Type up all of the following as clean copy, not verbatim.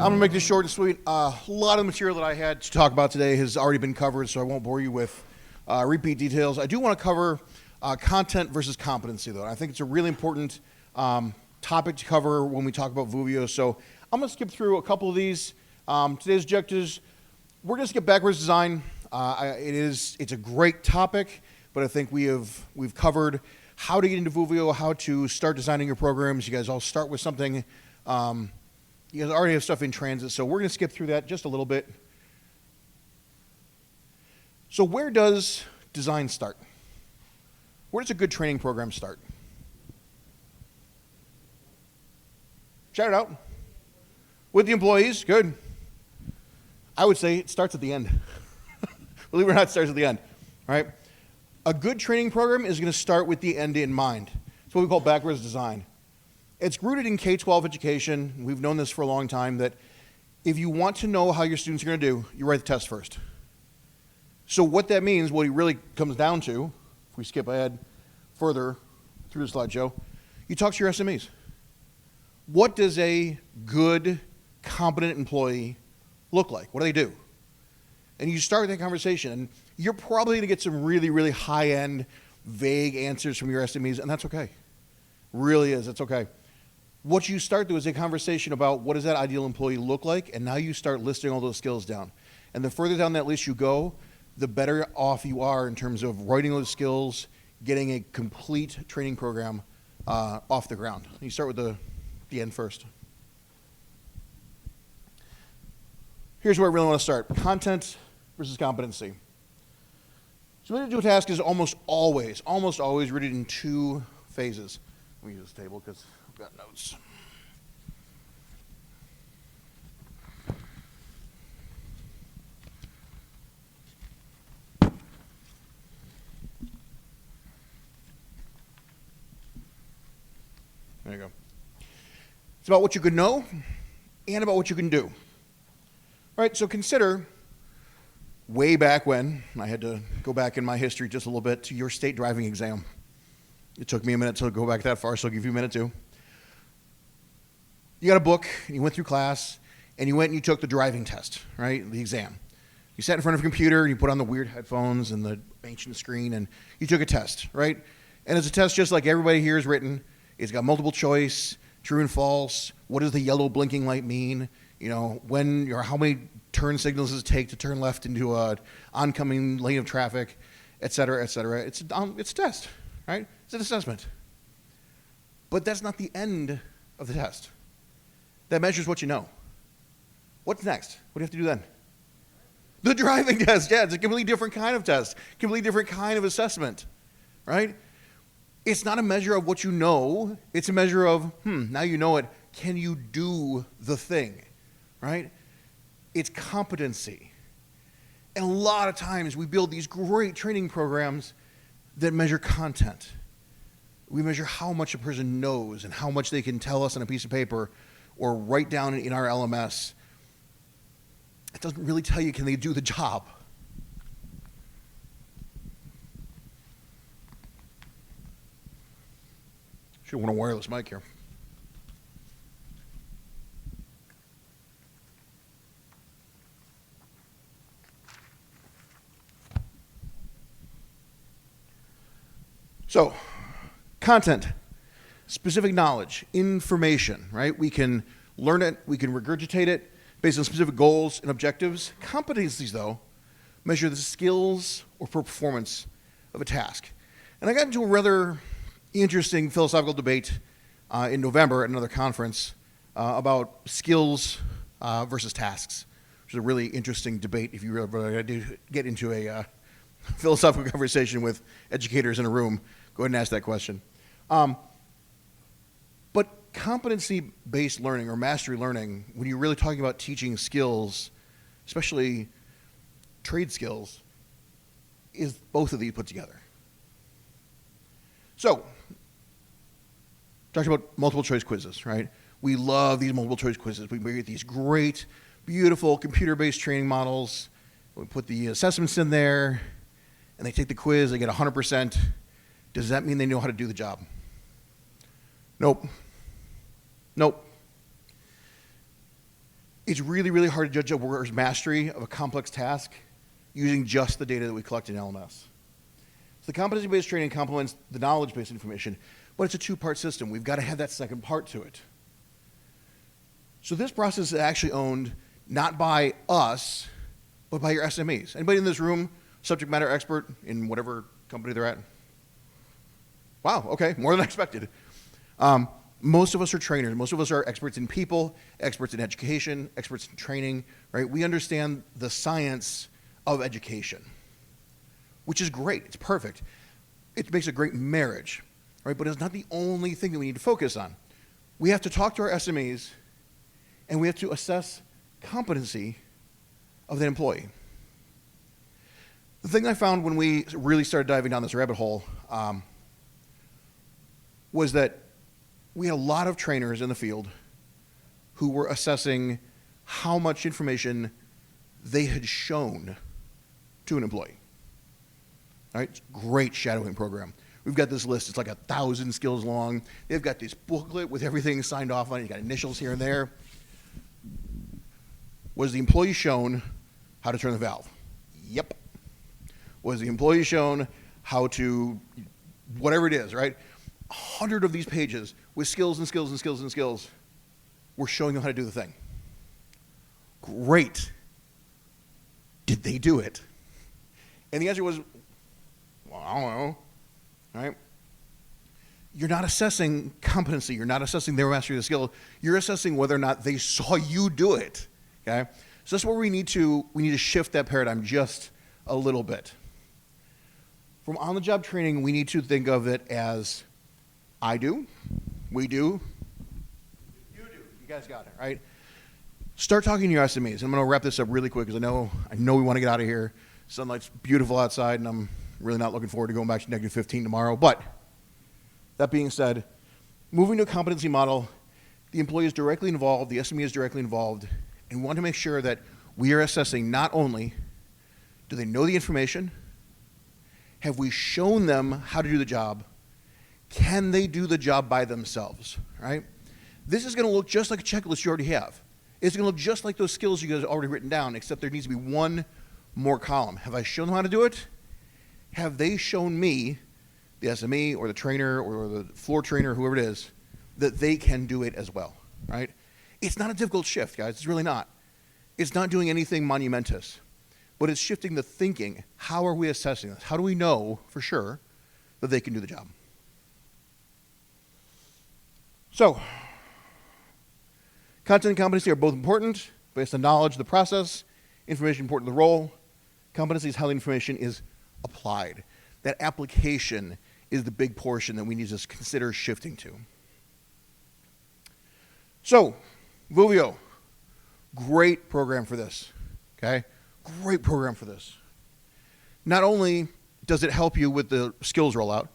I'm going to make this short and sweet. A lot of the material that I had to talk about today has already been covered, so I won't bore you with repeat details. I do want to cover content versus competency, though. I think it's a really important topic to cover when we talk about Voovio, so I'm going to skip through a couple of these. Today's objectives, we're going to skip backwards design. It's a great topic, but I think we've covered how to get into Voovio, how to start designing your programs. You guys all start with something. You guys already have stuff in transit, so we're going to skip through that just a little bit. So where does design start? Where does a good training program start? Shout it out. With the employees, good. I would say it starts at the end. Believe it or not, it starts at the end, all right? A good training program is going to start with the end in mind. It's what we call backwards design. It's rooted in K-12 education. We've known this for a long time, that if you want to know how your students are going to do, you write the test first. So what that means, what it really comes down to, if we skip ahead further through the slideshow, you talk to your SMEs. What does a good, competent employee look like? What do they do? And you start that conversation, and you're probably going to get some really, really high-end, vague answers from your SMEs, and that's okay. Really is, that's okay. What you start to is a conversation about what does that ideal employee look like, and now you start listing all those skills down. And the further down that list you go, the better off you are in terms of writing those skills, getting a complete training program off the ground. You start with the end first. Here's where I really want to start. Content versus competency. So what to do a task is almost always rooted in two phases. Let me use this table because I've got notes. There you go. It's about what you can know and about what you can do. All right, so consider way back when, I had to go back in my history just a little bit to your state driving exam. It took me a minute to go back that far, so I'll give you a minute too. You got a book, and you went through class, and you went and you took the driving test, right, the exam. You sat in front of a computer, and you put on the weird headphones and the ancient screen, and you took a test, right? And it's a test just like everybody here has written. It's got multiple choice, true and false. What does the yellow blinking light mean? You know, when or how many turn signals does it take to turn left into an oncoming lane of traffic, et cetera, et cetera. It's a test, right? It's an assessment. But that's not the end of the test. That measures what you know. What's next? What do you have to do then? The driving test. Yeah, it's a completely different kind of test, completely different kind of assessment, right? It's not a measure of what you know. It's a measure of, now you know it. Can you do the thing, right? It's competency. And a lot of times we build these great training programs that measure content. We measure how much a person knows and how much they can tell us on a piece of paper or write down in our LMS. It doesn't really tell you, can they do the job? Should want a wireless mic here. So, content, specific knowledge, information, right? We can learn it, we can regurgitate it based on specific goals and objectives. Competencies, though, measure the skills or performance of a task. And I got into a rather interesting philosophical debate in November at another conference about skills versus tasks, which is a really interesting debate if you really do get into a philosophical conversation with educators in a room. Go ahead and ask that question. But competency-based learning or mastery learning, when you're really talking about teaching skills, especially trade skills, is both of these put together. So, talked about multiple choice quizzes, right? We love these multiple choice quizzes. We create these great, beautiful computer-based training models. We put the assessments in there, and they take the quiz, they get 100%. Does that mean they know how to do the job? Nope. It's really, really hard to judge a worker's mastery of a complex task using just the data that we collect in LMS. So the competency-based training complements the knowledge-based information, but it's a two-part system. We've got to have that second part to it. So this process is actually owned not by us, but by your SMEs. Anybody in this room, subject matter expert in whatever company they're at? Wow, okay, more than I expected. Most of us are trainers. Most of us are experts in people, experts in education, experts in training, right? We understand the science of education, which is great. It's perfect. It makes a great marriage, right? But it's not the only thing that we need to focus on. We have to talk to our SMEs, and we have to assess competency of the employee. The thing I found when we really started diving down this rabbit hole was that we had a lot of trainers in the field who were assessing how much information they had shown to an employee. All right, great shadowing program. We've got this list, it's like 1,000 skills long. They've got this booklet with everything signed off on it. You got initials here and there. Was the employee shown how to turn the valve? Yep. Was the employee shown how to, whatever it is, right? 100 of these pages with skills and skills and skills and skills were showing them how to do the thing. Great. Did they do it? And the answer was, well, I don't know, right? You're not assessing competency. You're not assessing their mastery of the skill. You're assessing whether or not they saw you do it, okay? So that's where we need to shift that paradigm just a little bit. From on-the-job training, we need to think of it as I do, we do, you do. You guys got it, right? Start talking to your SMEs. I'm going to wrap this up really quick because I know we want to get out of here. Sunlight's beautiful outside, and I'm really not looking forward to going back to negative 15 tomorrow. But that being said, moving to a competency model, the employee is directly involved, the SME is directly involved, and we want to make sure that we are assessing not only do they know the information, have we shown them how to do the job, can they do the job by themselves, right? This is going to look just like a checklist you already have. It's going to look just like those skills you guys have already written down, except there needs to be one more column. Have I shown them how to do it? Have they shown me, the SME or the trainer or the floor trainer, whoever it is, that they can do it as well, right? It's not a difficult shift, guys. It's really not. It's not doing anything monumentous, but it's shifting the thinking. How are we assessing this? How do we know for sure that they can do the job? So, content and competency are both important based on knowledge of the process, information important to the role. Competency is how the information is applied. That application is the big portion that we need to consider shifting to. So, Voovio, great program for this, okay? Great program for this. Not only does it help you with the skills rollout,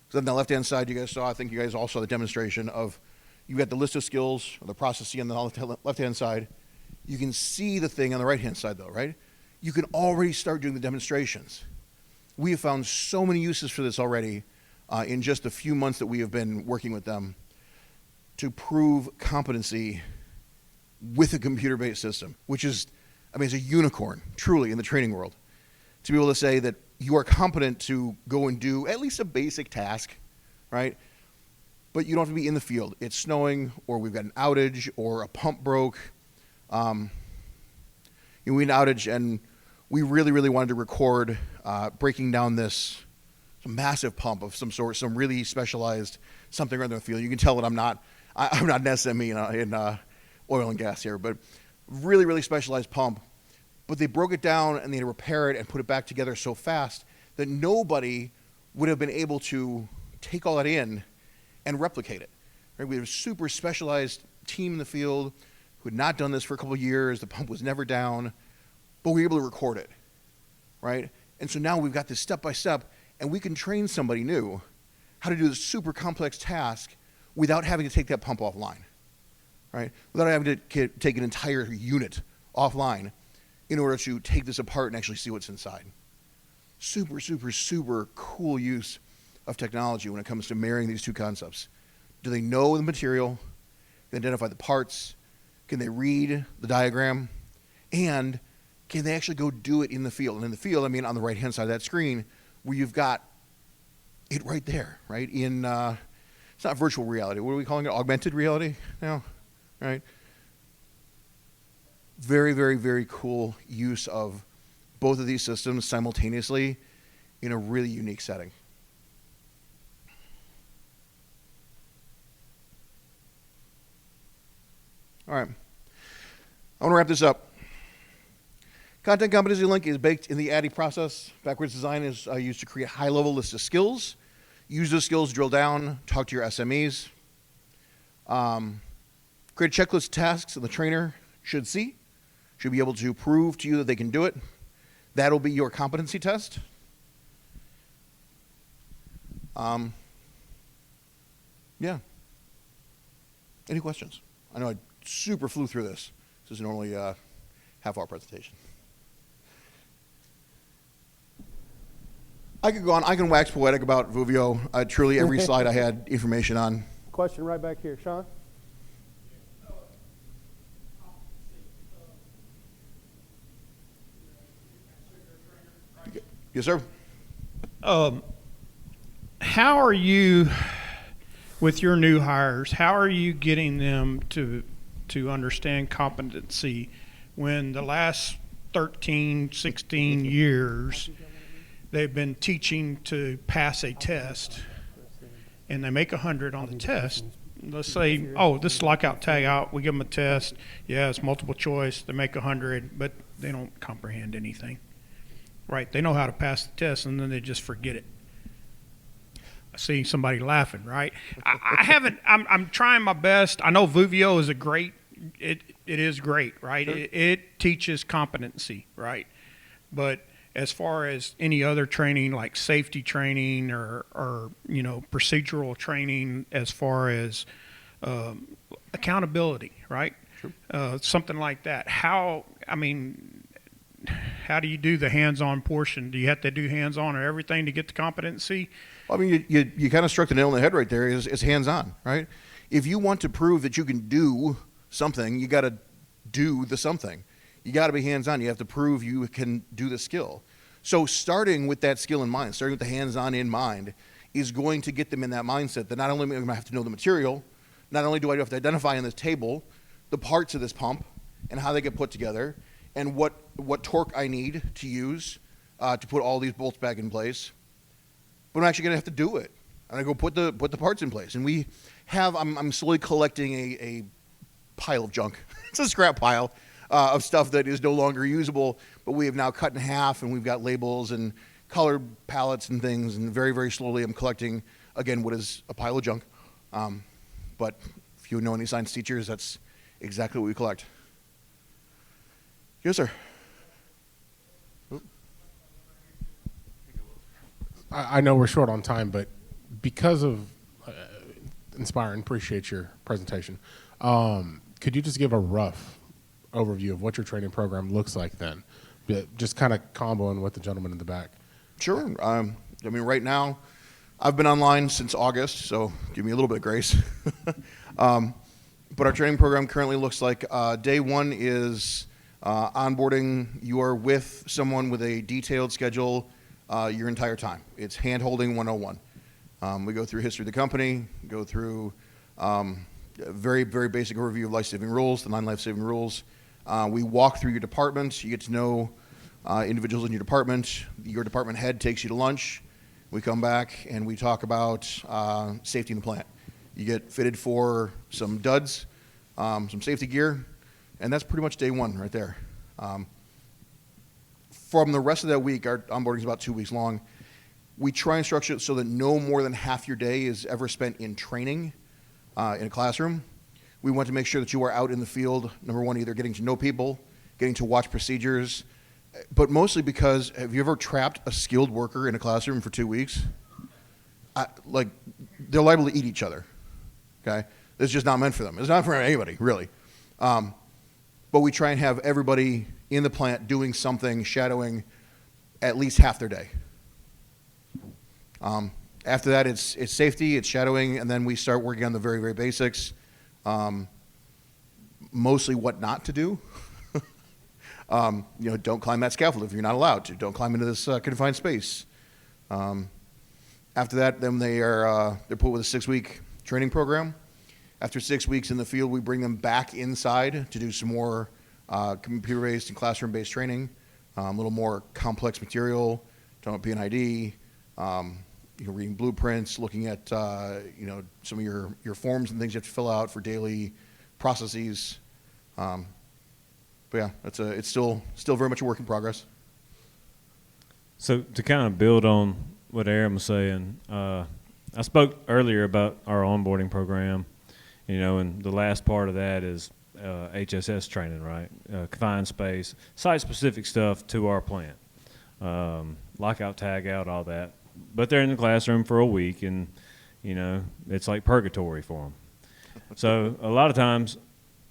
because on the left-hand side you guys saw, I think you guys all saw the demonstration of, you got the list of skills, or the processing on the left-hand side. You can see the thing on the right-hand side though, right? You can already start doing the demonstrations. We have found so many uses for this already in just a few months that we have been working with them to prove competency with a computer-based system, which is, I mean, it's a unicorn, truly, in the training world. To be able to say that you are competent to go and do at least a basic task, right? But you don't have to be in the field. It's snowing, or we've got an outage, or a pump broke. We had an outage, and we really, really wanted to record breaking down this massive pump of some sort, some really specialized something around the field. You can tell that I'm not an SME in oil and gas here, but really, really specialized pump. But they broke it down, and they had to repair it and put it back together so fast that nobody would have been able to take all that in and replicate it. Right? We had a super specialized team in the field who had not done this for a couple of years. The pump was never down, but we were able to record it, right? And so now we've got this step-by-step, and we can train somebody new how to do this super complex task without having to take that pump offline, right? Without having to take an entire unit offline in order to take this apart and actually see what's inside. Super, super, super cool use of technology when it comes to marrying these two concepts. Do they know the material? They identify the parts? Can they read the diagram? And can they actually go do it in the field? And in the field, I mean on the right-hand side of that screen, where you've got it right there, right? In, it's not virtual reality. What are we calling it? Augmented reality now, right? Very, very, very cool use of both of these systems simultaneously in a really unique setting. All right. I want to wrap this up. Content competency link is baked in the ADDIE process. Backwards design is used to create a high-level list of skills. Use those skills, drill down, talk to your SMEs. Create a checklist of tasks that the trainer should see, should be able to prove to you that they can do it. That'll be your competency test. Yeah. Any questions? I know I super flew through this. This is normally a half-hour presentation. I could go on. I can wax poetic about Voovio. Truly, every slide I had information on. Question right back here. Sean? Yes, sir. How are you, with your new hires, how are you getting them to understand competency when the last 13, 16 years they've been teaching to pass a test and they make 100 on the test? Let's say, oh, this is lockout, tag out. We give them a test. Yeah, it's multiple choice. They make 100, but they don't comprehend anything. Right? They know how to pass the test, and then they just forget it. I see somebody laughing, right? I haven't. I'm trying my best. I know Voovio is a great. It is great, right? Sure. It teaches competency, right? But as far as any other training, like safety training or procedural training, as far as accountability, right? Sure. Something like that. How do you do the hands-on portion? Do you have to do hands-on or everything to get the competency? Well, I mean, you kind of struck the nail on the head right there. Is hands-on, right? If you want to prove that you can do something, you got to do the something. You got to be hands-on. You have to prove you can do the skill. So starting with that skill in mind, starting with the hands-on in mind, is going to get them in that mindset that not only am I have to know the material, not only do I have to identify on this table the parts of this pump and how they get put together, and what torque I need to use to put all these bolts back in place, but I'm actually going to have to do it. I'm going to go put the parts in place. And we have, I'm slowly collecting a pile of junk. It's a scrap pile of stuff that is no longer usable, but we have now cut in half, and we've got labels and colored palettes and things, and very, very slowly I'm collecting, again, what is a pile of junk. But if you know any science teachers, that's exactly what we collect. Yes, sir. I know we're short on time, but because of Inspire, appreciate your presentation. Could you just give a rough overview of what your training program looks like then? Just kind of comboing with the gentleman in the back. Sure. I mean, right now, I've been online since August, so give me a little bit of grace. But our training program currently looks like day one is onboarding. You are with someone with a detailed schedule your entire time. It's hand-holding 101. We go through history of the company, go through a very, very basic overview of life-saving rules, the 9 life-saving rules. We walk through your department. You get to know individuals in your department. Your department head takes you to lunch. We come back and we talk about safety in the plant. You get fitted for some duds, some safety gear, and that's pretty much day one right there. From the rest of that week, our onboarding is about 2 weeks long. We try and structure it so that no more than half your day is ever spent in training in a classroom. We want to make sure that you are out in the field, number one, either getting to know people, getting to watch procedures, but mostly because, have you ever trapped a skilled worker in a classroom for 2 weeks? They're liable to eat each other, okay? It's just not meant for them. It's not for anybody, really. But we try and have everybody in the plant doing something, shadowing at least half their day. After that, it's safety, it's shadowing, and then we start working on the very, very basics. mostly what not to do. Don't climb that scaffold if you're not allowed to. Don't climb into this confined space. After that, then they're put with a 6-week training program. After 6 weeks in the field, we bring them back inside to do some more computer-based and classroom-based training, a little more complex material, talking about P&ID, reading blueprints, looking at some of your forms and things you have to fill out for daily processes. But yeah, it's still very much a work in progress. So to kind of build on what Aaron was saying, I spoke earlier about our onboarding program, and the last part of that is HSS training, right? Confined space, site-specific stuff to our plant, lockout, tag out, all that. But they're in the classroom for a week, and it's like purgatory for them. So a lot of times,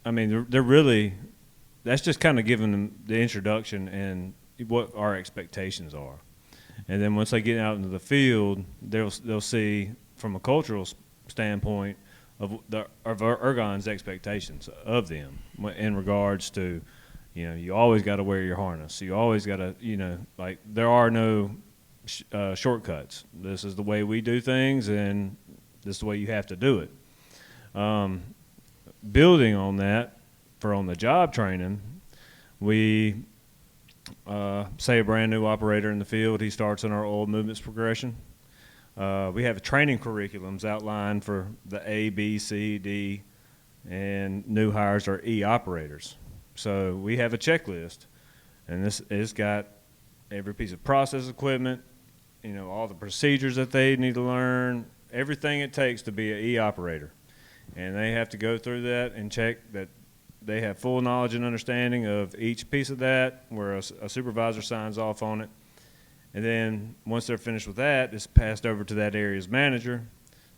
I mean, they're really, that's just kind of giving them the introduction and what our expectations are. And then once they get out into the field, they'll see from a cultural standpoint of Ergon's expectations of them in regards to, you always got to wear your harness. You always got to, like there are no shortcuts. This is the way we do things, and this is the way you have to do it. Building on that, for on the job training, we say a brand new operator in the field, he starts in our oil movements progression. We have training curriculums outlined for the A, B, C, D, and new hires are E operators. So we have a checklist, and it's got every piece of process equipment, all the procedures that they need to learn, everything it takes to be an E operator. And they have to go through that and check that they have full knowledge and understanding of each piece of that, where a supervisor signs off on it. And then once they're finished with that, it's passed over to that area's manager.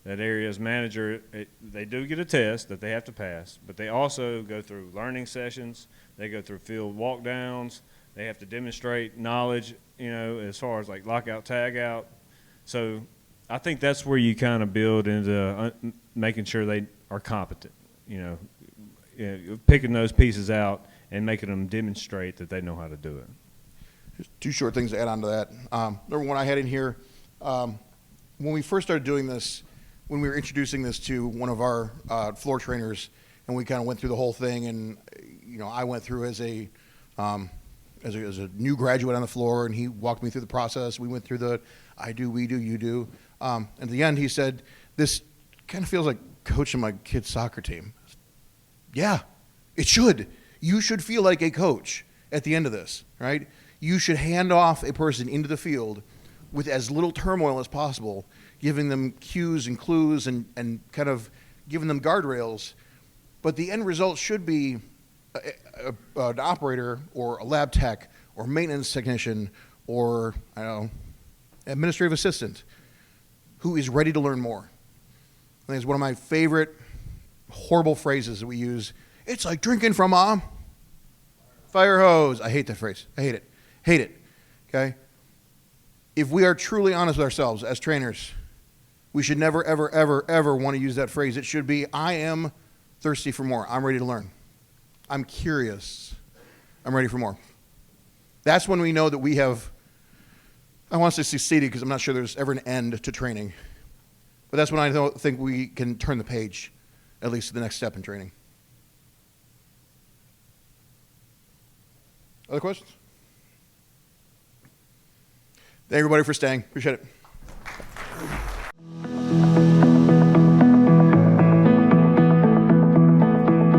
That area's manager, they do get a test that they have to pass, but they also go through learning sessions. They go through field walk downs. They have to demonstrate knowledge, as far as like lockout, tag out. So I think that's where you kind of build into making sure they are competent, picking those pieces out and making them demonstrate that they know how to do it. Just two short things to add on to that. Number one, I had in here, when we first started doing this, when we were introducing this to one of our floor trainers, and we kind of went through the whole thing, and I went through as a new graduate on the floor, and he walked me through the process. We went through the I do, we do, you do. At the end, he said, "This kind of feels like coaching my kid's soccer team." Yeah, it should. You should feel like a coach at the end of this, right? You should hand off a person into the field with as little turmoil as possible, giving them cues and clues and kind of giving them guardrails. But the end result should be an operator or a lab tech or maintenance technician or, administrative assistant who is ready to learn more. I think it's one of my favorite horrible phrases that we use. It's like drinking from a fire hose. I hate that phrase. I hate it. Hate it. Okay? If we are truly honest with ourselves as trainers, we should never, ever, ever, ever want to use that phrase. It should be, I am thirsty for more. I'm ready to learn. I'm curious. I'm ready for more. That's when we know that we have, I want to say succeeded because I'm not sure there's ever an end to training. But that's when I think we can turn the page, at least to the next step in training. Other questions? Thank everybody for staying. Appreciate it.